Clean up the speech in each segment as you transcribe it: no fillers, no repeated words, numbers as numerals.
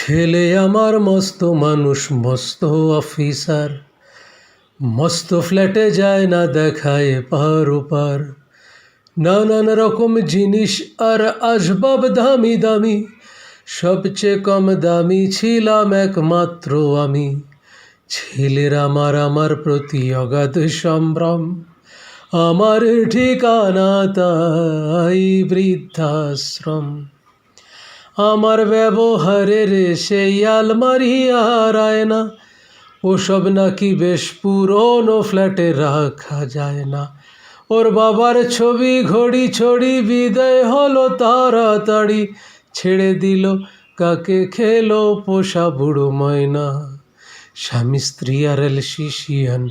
ছেলে আমার মস্ত মানুষ, মস্ত অফিসার, মস্ত ফ্ল্যাটে যায় না দেখায় পার ওপার। নানান রকম জিনিস আর আসবাব দামি দামি, সবচেয়ে কম দামি ছিলাম একমাত্র আমি। ছেলের আমার প্রতি অগাধ সম্ভ্রম, আমার ঠিকানা তাই বৃদ্ধাশ্রম। আমার ব্যবহারের সেই আলমারি আর আয়না, ওসব নাকি বেশ পুরনো ফ্ল্যাটে রাখা যায় না। ওর বাবার ছবি ঘড়ি ছড়ি বিদায় হলো তাড়াতাড়ি, ছেড়ে দিল কাকে খেলো পোষা বুড়ো ময়না। স্বামী স্ত্রী আর এলসিশিয়ান,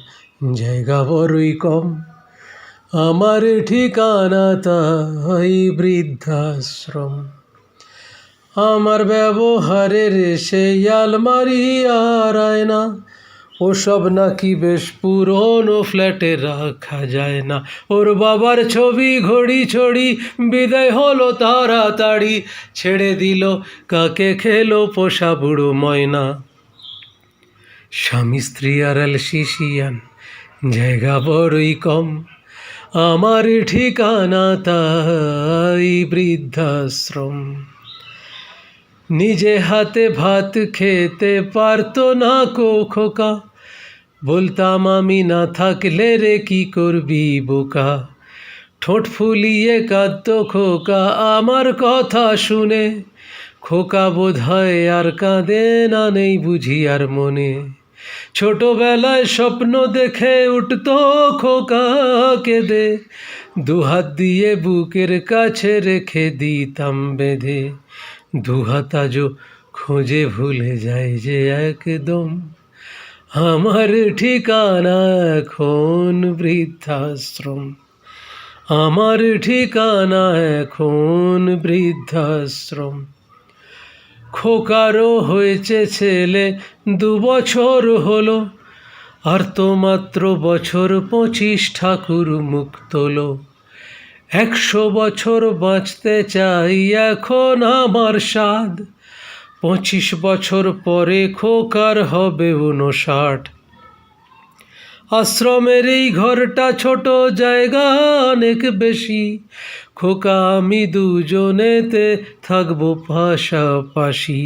জায়গা বড়ই কম, আমার ঠিকানা তাই বৃদ্ধাশ্রম। আমার ব্যবহারের সেই আলমারি আর আয়না, ওসব নাকি বেশ পুরনো ফ্ল্যাটে রাখা যায় না। ওর বাবার ছবি ঘড়ি ছড়ি বিদায় হলো তাড়াতাড়ি, ছেড়ে দিল কাকে খেলো পোষা বুড়ো ময়না। স্বামী স্ত্রী আর এলসিশিয়ান, জায়গা বড়ই কম, আমার ঠিকানা তাই বৃদ্ধাশ্রম। নিজে হাতে ভাত খেতে পারতো না কো খোকা, বলতাম আমি না থাকলে রে কি করবি বোকা। ঠোঁট ফুলিয়ে কাঁদতো খোকা আমার কথা শুনে, খোকা বোধহয় আর কাঁদে না, নেই বুঝি আর মনে। ছোটবেলায় স্বপ্ন দেখে উঠতো খোকা কেঁদে, দুহাত দিয়ে বুকের কাছে রেখে দিতাম বেঁধে। দুহাত আজও খোঁজে ভুলে যায় যে একদম, আমার ঠিকানা এখন বৃদ্ধাশ্রম। আমার ঠিকানা এখন বৃদ্ধাশ্রম। খোকারও হয়েছে ছেলে 2 বছর হলো, আর তো মাত্র বছর 25 ঠাকুর মুখ তোলো। 100 বছর বাঁচতে চাই এখন আমার সাধ, 25 বছর পরে খোকার হবে 59। আশ্রমের এই ঘরটা ছোট, জায়গা অনেক বেশি, খোকা আমি দুজনেতে থাকবো পাশাপাশি।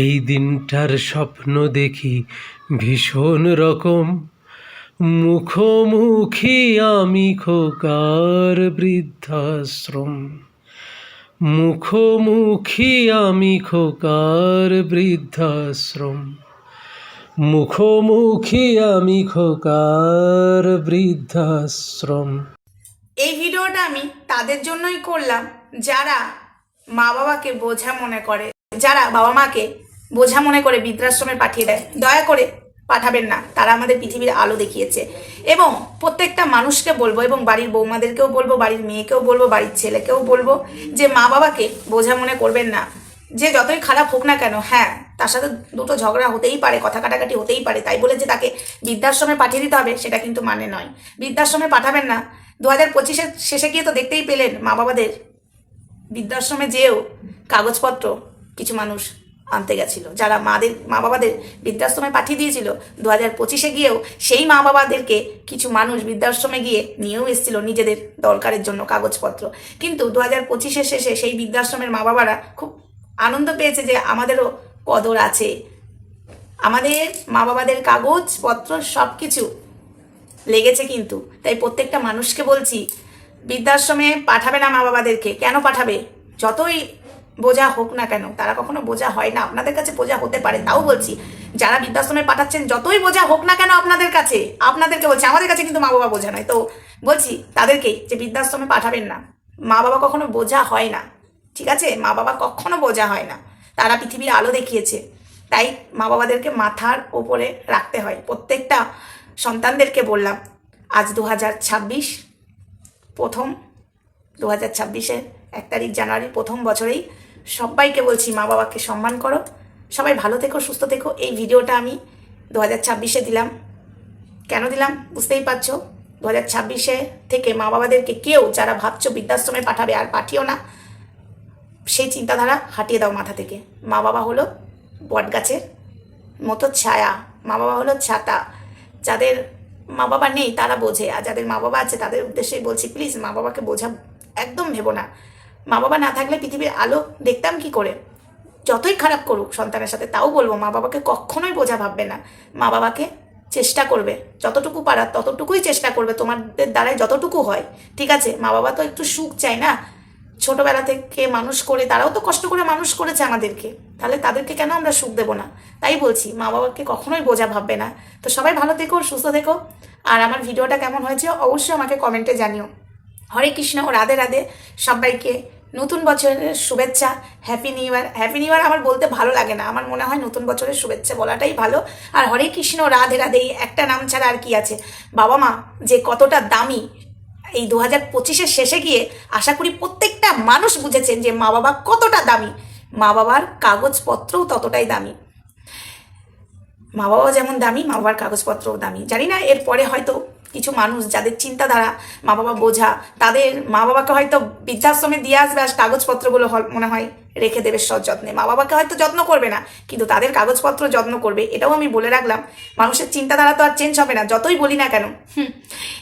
এই দিনটার স্বপ্ন দেখি ভীষণ রকম, মুখোমুখি আমি খোকার বৃদ্ধাশ্রম। মুখোমুখি আমি খোকার বৃদ্ধাশ্রম। মুখোমুখি আমি খোকার বৃদ্ধাশ্রম। এই ভিডিওটা আমি তাদের জন্যই করলাম যারা মা বাবাকে বোঝা মনে করে, যারা বাবা মাকে বোঝা মনে করে বৃদ্ধাশ্রমে পাঠিয়ে দেয়। দয়া করে পাঠাবেন না, তারা আমাদের পৃথিবীর আলো দেখিয়েছে। এবং প্রত্যেকটা মানুষকে বলবো, এবং বাড়ির বৌমাদেরকেও বলবো, বাড়ির মেয়েকেও বলবো, বাড়ির ছেলেকেও বলবো, যে মা বাবাকে বোঝা মনে করবেন না। যে যতই খারাপ হোক না কেন, হ্যাঁ তার সাথে দুটো ঝগড়া হতেই পারে, কথা কাটাকাটি হতেই পারে, তাই বলে যে তাকে বৃদ্ধাশ্রমে পাঠিয়ে দিতে হবে সেটা কিন্তু মানে নয়। বৃদ্ধাশ্রমে পাঠাবেন না। 2025-এর শেষে গিয়ে তো দেখতেই পেলেন মা বাবাদের বৃদ্ধাশ্রমে যেও কাগজপত্র কিছু মানুষ আনতে গেছিল, যারা মা বাবাদের বৃদ্ধাশ্রমে পাঠিয়ে দিয়েছিল। 2025-এ গিয়েও সেই মা বাবাদেরকে কিছু মানুষ বৃদ্ধাশ্রমে গিয়ে নিয়েও এসেছিল নিজেদের দরকারের জন্য কাগজপত্র। কিন্তু 2025-এর শেষে সেই বৃদ্ধাশ্রমের মা বাবারা খুব আনন্দ পেয়েছে যে আমাদেরও কদর আছে, আমাদের মা বাবাদের কাগজপত্র সব কিছু লেগেছে। কিন্তু তাই প্রত্যেকটা মানুষকে বলছি, বৃদ্ধাশ্রমে পাঠাবে না মা বাবাদেরকে। কেন পাঠাবে? যতই বোঝা হোক না কেন, তারা কখনো বোঝা হয় না। আপনাদের কাছে বোঝা হতে পারে, তাও বলছি যারা বৃদ্ধাশ্রমে পাঠাচ্ছেন, যতই বোঝা হোক না কেন আপনাদের কাছে, আপনাদেরকে বলছি, আমাদের কাছে কিন্তু মা বাবা বোঝা নয়। তো বলছি তাদেরকেই যে বৃদ্ধাশ্রমে পাঠাবেন না। মা বাবা কখনো বোঝা হয় না, ঠিক আছে? মা বাবা কখনো বোঝা হয় না, তারা পৃথিবীর আলো দেখিয়েছে। তাই মা বাবাদেরকে মাথার ওপরে রাখতে হয়। প্রত্যেকটা সন্তানদেরকে বললাম, আজ 2026 প্রথম 2026-এর 1 তারিখ জানুয়ারি, প্রথম বছরেই সবাইকে বলছি মা বাবাকে সম্মান করো, সবাই ভালো থেকো, সুস্থ থেকো। এই ভিডিওটা আমি 2026-এ দিলাম। কেন দিলাম বুঝতেই পারছো। 2026-এ থেকে মা বাবাদেরকে কেউ যারা ভাবছো বৃদ্ধাশ্রমে পাঠাবে, আর পাঠিও না, সেই চিন্তাধারা হাটিয়ে দাও মাথা থেকে। মা বাবা হলো বট গাছের মতো ছায়া, মা বাবা হলো ছাতা। যাদের মা বাবা নেই তারা বোঝে, আর যাদের মা বাবা আছে তাদের উদ্দেশ্যেই বলছি, প্লিজ মা বাবাকে বোঝা একদম ভেবো না। মা বাবা না থাকলে পৃথিবীর আলো দেখতাম কি করে? যতই খারাপ করুক সন্তানের সাথে, তাও বলবো মা বাবাকে কখনোই বোঝা ভাববে না। মা বাবাকে চেষ্টা করবে, যতটুকু পারার ততটুকুই চেষ্টা করবে, তোমাদের দ্বারাই যতটুকু হয়, ঠিক আছে? মা বাবা তো একটু সুখ চাই না, ছোটবেলা থেকে মানুষ করে, তারাও তো কষ্ট করে মানুষ করেছে আমাদেরকে, তাহলে তাদেরকে কেন আমরা সুখ দেবো না? তাই বলছি মা বাবাকে কখনোই বোঝা ভাববে না। তো সবাই ভালো থেকো, সুস্থ থেকো, আর আমার ভিডিওটা কেমন হয়েছে অবশ্যই আমাকে কমেন্টে জানিও। হরে কৃষ্ণ, রাধে রাধে, সবাইকে নতুন বছরের শুভেচ্ছা, happy new year. Happy new year আমার বলতে ভালো লাগে না, আমার মনে হয় নতুন বছরের শুভেচ্ছা বলাটাই ভালো। আর হরে কৃষ্ণ, রাধে রাধে, এই একটা নাম ছাড়া আর কি আছে? বাবা মা যে কতটা দামি, এই 2025-এর শেষে গিয়ে আশা করি প্রত্যেকটা মানুষ বুঝেছেন যে মা বাবা কতটা দামি। মা বাবার কাগজপত্রও ততটাই দামি। মা বাবাও যেমন দামি, মা বাবার কাগজপত্রও দামি। জানি না এরপরে হয়তো কিছু মানুষ যাদের চিন্তাধারা মা বাবা বোঝা, তাদের মা বাবাকে হয়তো বৃদ্ধাশ্রমে দিয়ে আসবে, আর কাগজপত্রগুলো মনে হয় রেখে দেবে সযত্নে। মা বাবাকে হয়তো যত্ন করবে না, কিন্তু তাদের কাগজপত্র যত্ন করবে। এটাও আমি বলে রাখলাম, মানুষের চিন্তাধারা তো আর চেঞ্জ হবে না যতই বলি না কেন।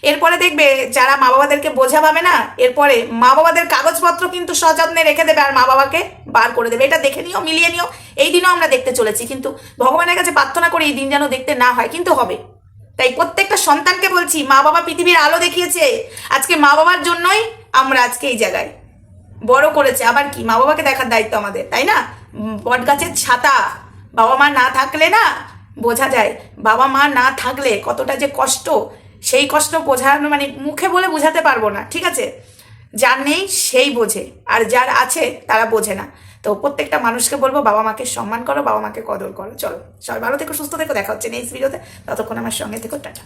এরপরে দেখবে যারা মা বাবাদেরকে বোঝা পাবে না, এরপরে মা বাবাদের কাগজপত্র কিন্তু সযত্নে রেখে দেবে আর মা বাবাকে বার করে দেবে। এটা দেখে নিও, মিলিয়ে নিও। এই দিনও আমরা দেখতে চলেছি, কিন্তু ভগবানের কাছে প্রার্থনা করি এই দিন যেন দেখতে না হয়, কিন্তু হবে। তাই প্রত্যেকটা সন্তানকে বলছি, মা বাবা পৃথিবীর আলো দেখিয়েছে, আজকে মা বাবার জন্যই আমরা আজকে এই জায়গায় বড় করেছে। আবার কি, মা বাবাকে দেখার দায়িত্ব আমাদের, তাই না? বট গাছের ছাতা, বাবা মা না থাকলে না বোঝা যায়, বাবা মা না থাকলে কতটা যে কষ্ট, সেই কষ্ট বোঝানো মানে মুখে বলে বোঝাতে পারবো না, ঠিক আছে? যার নেই সেই বোঝে, আর যার আছে তারা বোঝে না। তো প্রত্যেকটা মানুষকে বলবো বাবা মাকে সম্মান করো, বাবা মাকে কদর করো। চলো সবাই ভালো থেকো, সুস্থ থেকো, দেখা হচ্ছে নেক্সট ভিডিওতে। ততক্ষণ আমার সঙ্গে থেকো, টাটা।